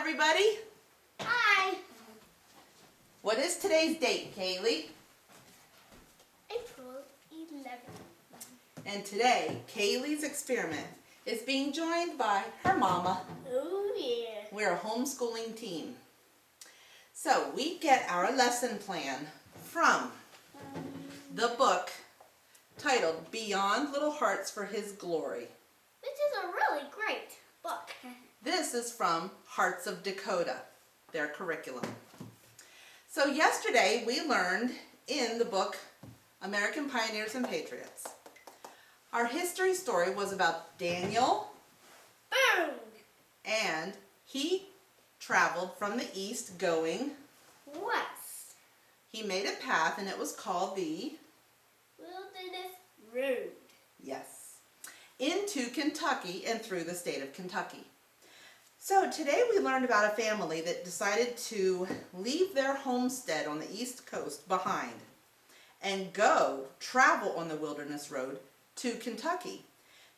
everybody. Hi. What is today's date, Kaylee? April 11th. And today, Kaylee's experiment is being joined by her mama. Oh yeah. We're a homeschooling team. So we get our lesson plan from the book titled Beyond Little Hearts for His Glory. This is a really great book. This is from Hearts of Dakota, their curriculum. So yesterday we learned in the book American Pioneers and Patriots. Our history story was about Daniel. Boom. And he traveled from the east going West. He made a path and it was called the Wilderness Road. Yes, into Kentucky and through the state of Kentucky. So today we learned about a family that decided to leave their homestead on the East Coast behind and go travel on the Wilderness Road to Kentucky.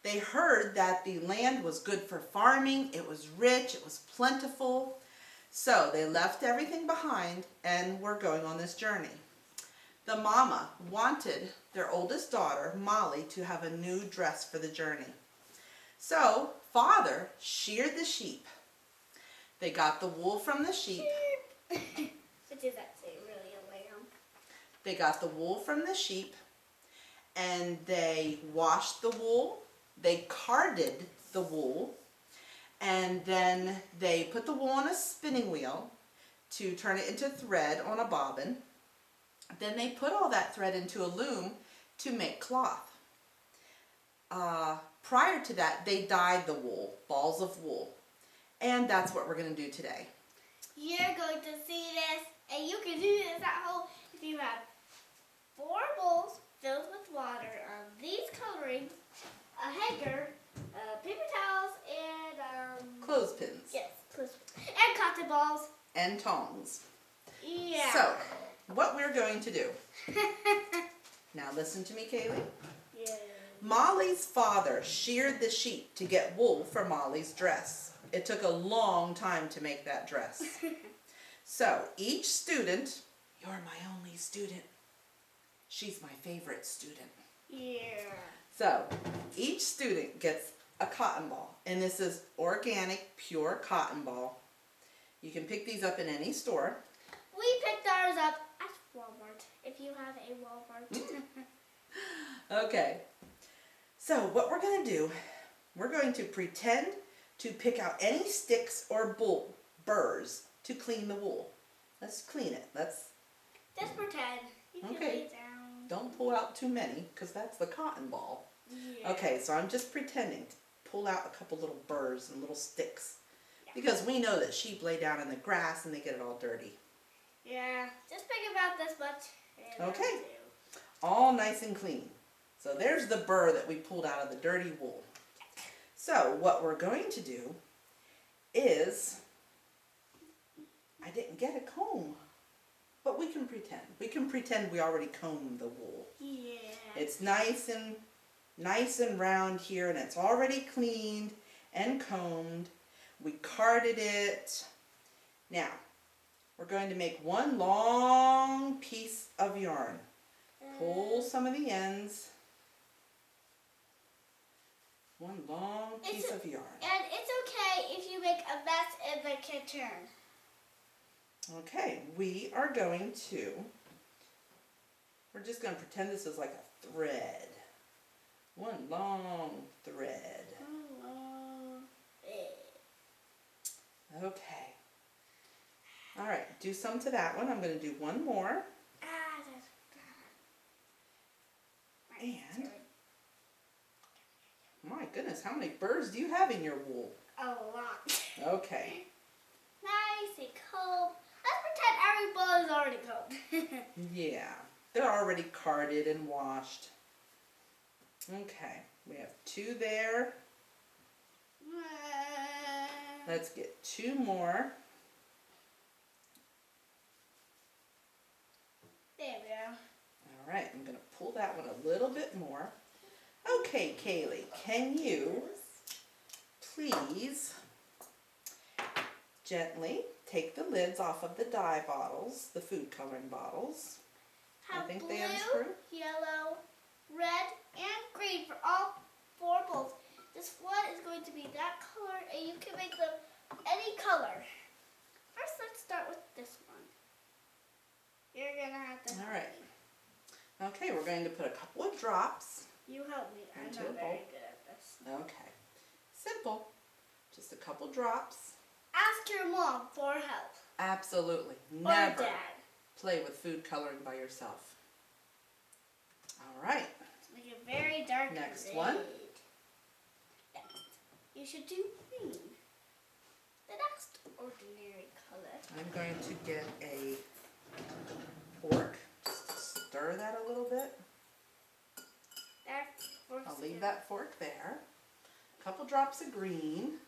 They heard that the land was good for farming, it was rich, it was plentiful. So they left everything behind and were going on this journey. The mama wanted their oldest daughter, Molly, to have a new dress for the journey. So father sheared the sheep. They got the wool from the sheep. Which is actually really a lamb. They got the wool from the sheep and they washed the wool. They carded the wool and then they put the wool on a spinning wheel to turn it into thread on a bobbin. Then they put all that thread into a loom to make cloth. Prior to that, they dyed the wool, balls of wool. And that's what we're going to do today. You're going to see this, and you can do this at home if you have 4 bowls filled with water, these colorings, a hanger, paper towels, and Clothespins. Yes, clothespins. And cotton balls. And tongs. Yeah. So, what we're going to do. Now listen to me, Kaylee. Yeah. Molly's father sheared the sheep to get wool for Molly's dress. It took a long time to make that dress. So each student, you're my only student. She's my favorite student. Yeah. So each student gets a cotton ball. And this is organic, pure cotton ball. You can pick these up in any store. We picked ours up at Walmart, if you have a Walmart. Okay. So what we're going to do, we're going to pretend to pick out any sticks or burrs to clean the wool. Let's clean it. Just pretend. You can Okay. lay down. Don't pull out too many because that's the cotton ball. Yeah. Okay, so I'm just pretending to pull out a couple little burrs and little sticks because we know that sheep lay down in the grass and they get it all dirty. Yeah, just pick about this much. And Okay. that'll do. All nice and clean. So there's the burr that we pulled out of the dirty wool. So what we're going to do is, I didn't get a comb, but we can pretend. We can pretend we already combed the wool. Yeah. It's nice and round here and it's already cleaned and combed. We carded it. Now, we're going to make one long piece of yarn. Pull some of the ends. One long piece of yarn. And it's okay if you make a mess in the kitchen. Okay, we're just going to pretend this is like a thread. One long thread. Okay. All right, do some to that one. I'm going to do one more. And, my goodness, how many burrs do you have in your wool? A lot. Okay. Nice and cold. Let's pretend every ball is already cold. Yeah, they're already carded and washed. Okay, we have 2 there. Let's get 2 more. There we go. All right, I'm going to pull that one a little bit more. Okay, Kaylee, can you please gently take the lids off of the dye bottles, the food coloring bottles. Have I think blue, they unscrew. yellow, red, and green for all 4 bowls. This one is going to be that color, and you can make them any color. First, let's start with this one. You're gonna have to help All right. me. Okay, we're going to put a couple of drops. You help me. I'm Into not a very bowl. good at this. Okay, simple. Just a couple drops. Ask your mom for help. Absolutely. Or Never dad. play with food coloring by yourself. All right. Make it very dark. Next red. one. Next, you should do green. The next ordinary color. I'm going to get a fork. Just stir that a little bit. That forks I'll leave in. that fork there. A couple drops of green.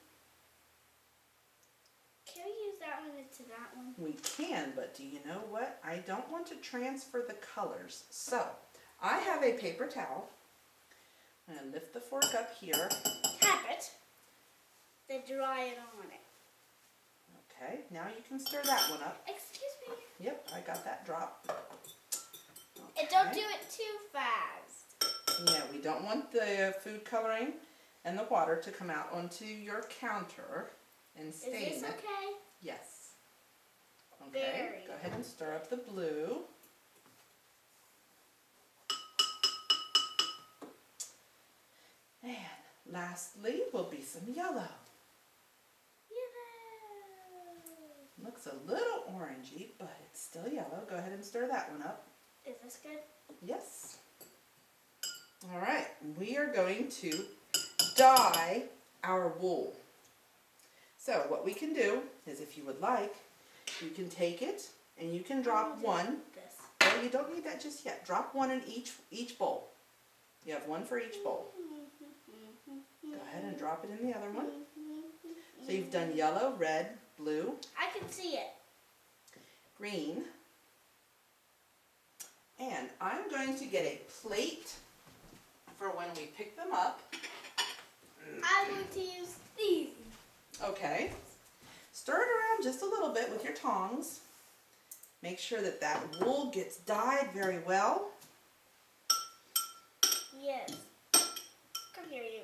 Can we use that one into that one? We can, but do you know what? I don't want to transfer the colors. So, I have a paper towel. I'm going to lift the fork up here. Tap it. Then dry it on it. Okay, now you can stir that one up. Excuse me. Yep, I got that drop. And don't Okay. do it too fast. Yeah, we don't want the food coloring and the water to come out onto your counter and Is stain this it. okay? Yes. Okay, Very. go ahead and stir up the blue. And lastly will be some yellow. Yellow. Looks a little orangey, but it's still yellow. Go ahead and stir that one up. Is this good? Yes. All right, we are going to dye our wool. So what we can do is, if you would like, you can take it and you can drop one. This. Well, you don't need that just yet. Drop one in each bowl. You have one for each bowl. Go ahead and drop it in the other one. So you've done yellow, red, blue, I can see it. green. And I'm going to get a plate for when we pick them up. I'm going to use these. Okay. Stir it around just a little bit with your tongs. Make sure that that wool gets dyed very well. Yes. Come here, you.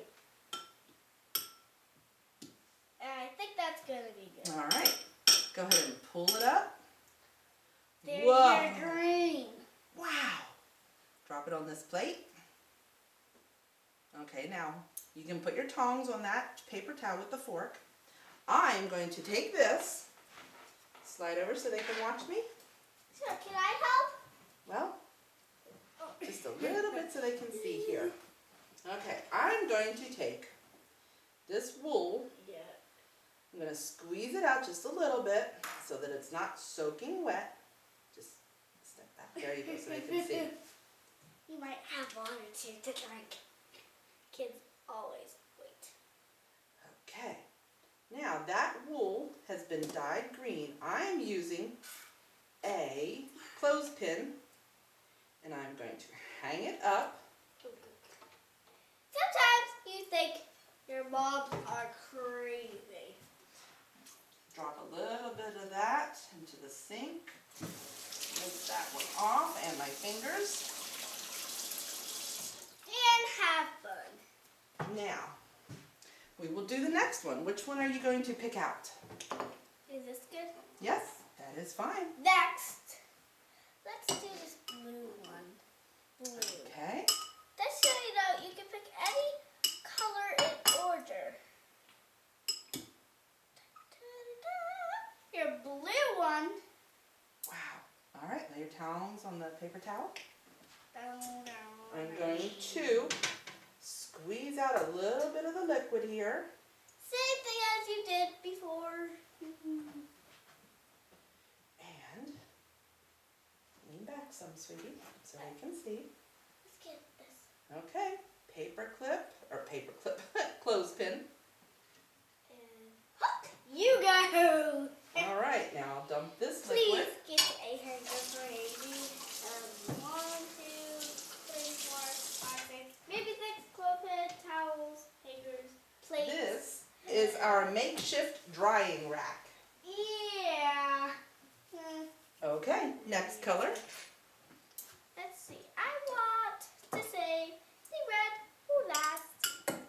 I think that's going to be good. All right. Go ahead and pull it up. There's Whoa. your green. Wow. Drop it on this plate. Okay, now you can put your tongs on that paper towel with the fork. I'm going to take this, slide over so they can watch me. Sure, can I help? Well, just a little bit so they can see here. Okay, I'm going to take this wool. Yeah. I'm going to squeeze it out just a little bit so that it's not soaking wet. Just step back. There you go, so they can see. You might have water too to drink. Kids always wait. Okay, now that wool has been dyed green. I'm using a clothespin and I'm going to hang it up. Sometimes you think your moms are crazy. Drop a little bit of that into the sink. Take that one off and my fingers. And have fun. Now, we will do the next one. Which one are you going to pick out? Is this good? Yes, that is fine. Next, let's do this blue one. Blue. Okay. Just so you know, you can pick any color in order. Your blue one. Wow. All right, lay your tongs on the paper towel. Down. I'm going to squeeze out a little bit of the liquid here. Same thing as you did before. And lean back some, sweetie, so I can see. Let's get this. Okay, clothespin. And hook. You go. All right, now I'll dump this Please liquid. get a hanger for Amy. 1, 2, 3, 4, 5, 6, maybe 6 clothespin, towels, hangers, plates. This is our makeshift drying rack. Yeah. Okay, next color. Let's see. I want to say see red. Ooh, last.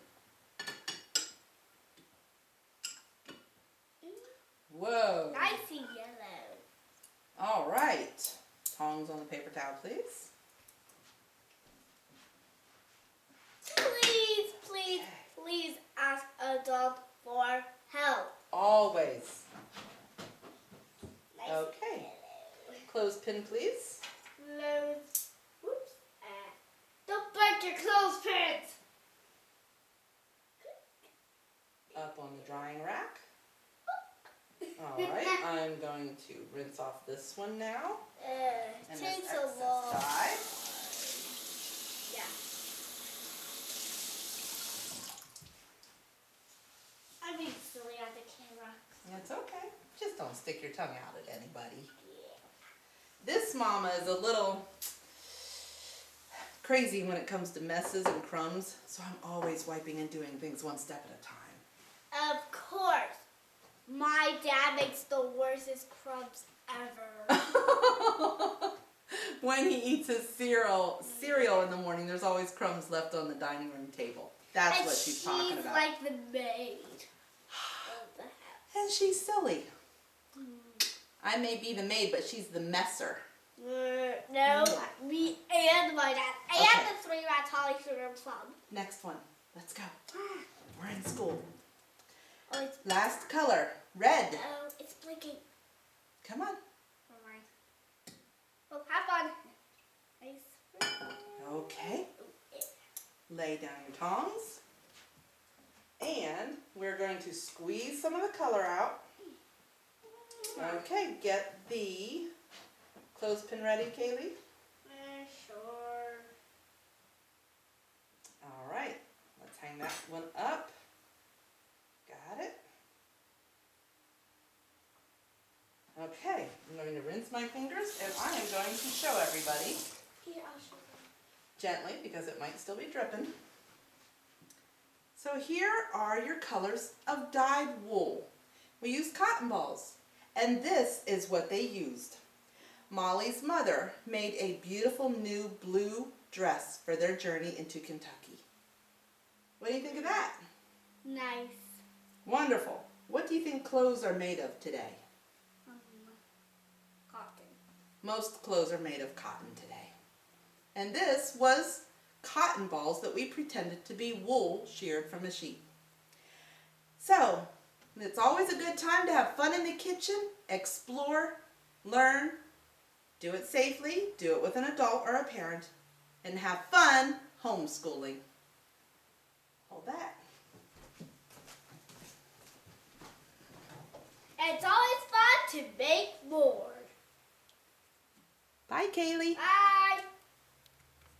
Whoa. I see yellow. All right. Tongs on the paper towel, please. Please, please, please ask adult for help. Always. Nice Okay. yellow. Clothespin, please. Clothes. Whoops. Don't break your clothespins. Up on the drying rack. All right, I'm going to rinse off this one now. And this Takes a excess long. dye. Yeah. I'm being silly on the camera. It's okay. Just don't stick your tongue out at anybody. Yeah. This mama is a little crazy when it comes to messes and crumbs, so I'm always wiping and doing things one step at a time. Of course. My dad makes the worstest crumbs ever. When he eats his cereal in the morning, there's always crumbs left on the dining room table. That's And what she's talking about. she's like the maid of the house. And she's silly. I may be the maid, but she's the messer. No, me and my dad. And Okay. the 3 rats Holly Sugar Plum. Next one. Let's go. We're in school. Oh, it's, Last color. Red. oh, it's blinking. Come on. Never mind. Well, have fun. Nice. Okay. Lay down your tongs. And we're going to squeeze some of the color out. Okay, get the clothespin ready, Kaylee. Sure. All right, let's hang that one up. Got it. Okay, I'm going to rinse my fingers and I am going to show everybody Here, I'll show you. gently because it might still be dripping. So here are your colors of dyed wool. We used cotton balls, and this is what they used. Molly's mother made a beautiful new blue dress for their journey into Kentucky. What do you think of that? Nice. Wonderful. What do you think clothes are made of today? Cotton. Most clothes are made of cotton today. And this was cotton balls that we pretended to be wool sheared from a sheep. So, it's always a good time to have fun in the kitchen, explore, learn, do it safely, do it with an adult or a parent, and have fun homeschooling. Hold that. It's always fun to make more. Bye, Kaylee. Bye.